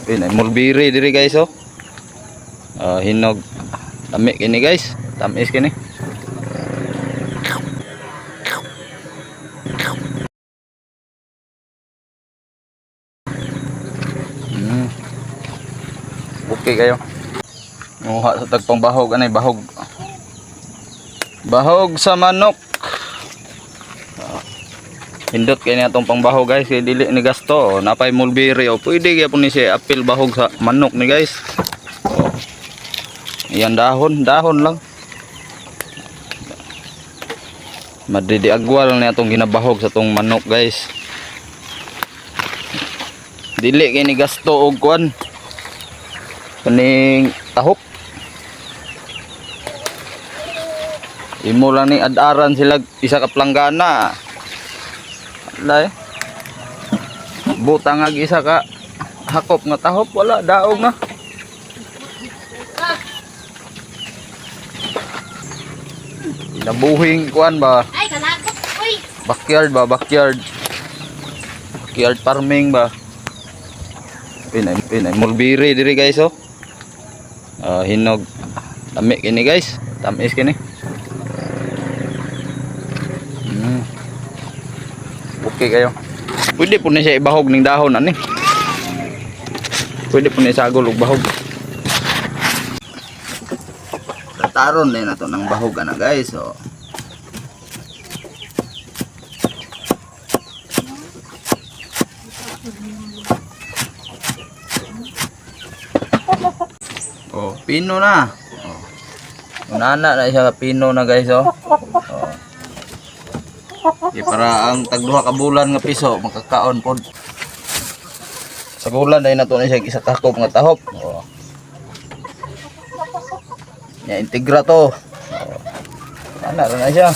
Pinay mulberry diri guys oh. Hinog lami kini guys. Tamis kini. Okay kayo. Muha sa tagpang bahog anay bahog. Bahog sa manok. Hindot kay niya tong pangbahog guys, kay dili ni gasto. Napay mulberry o pwede gyapon ni siya apil bahog sa manok ni guys. Iyan dahon lang. Madidiagwal niya tong ginabahog sa tong manok guys. Dili kay ni gasto og kuan. Kaning tahop. Imo lang ni adaran sila isa ka planggana. Alay. Butang ag isa ka hakop nga tahop wala daog na. Nabuhing kuan ba? Ay, kalakot. Uy. Backyard farming ba? Pinay mulberry diri guys oh. Hinog lami kini guys. Tamis kini. Okay kayo. Pwede po na siya ibahog ng dahon ani. Pwede po na isagol og bahog. Taron din na to ng bahog na guys oh. Oh, pino na. Oh. Unana na siya pino na guys oh. Oh. Para ang tagduha ka bulan nga piso makakaon pod. Sa bulan dai nato ni siya isa ka hakop nga tahop. Oh. Ya integra to. Oh. Ana na siya.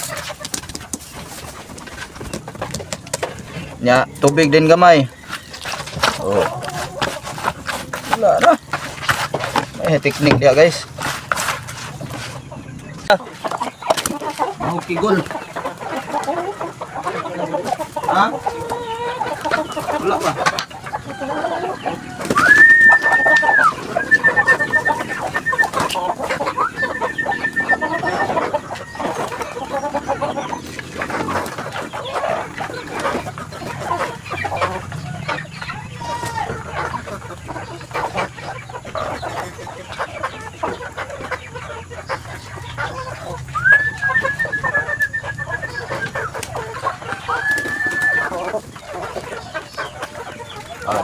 Nya tubig din gamay. Oh. Wala na. May teknik dia guys. Okay gol. Ha? Wala pa.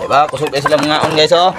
Diba? Kusog guys sila mga on guys oh.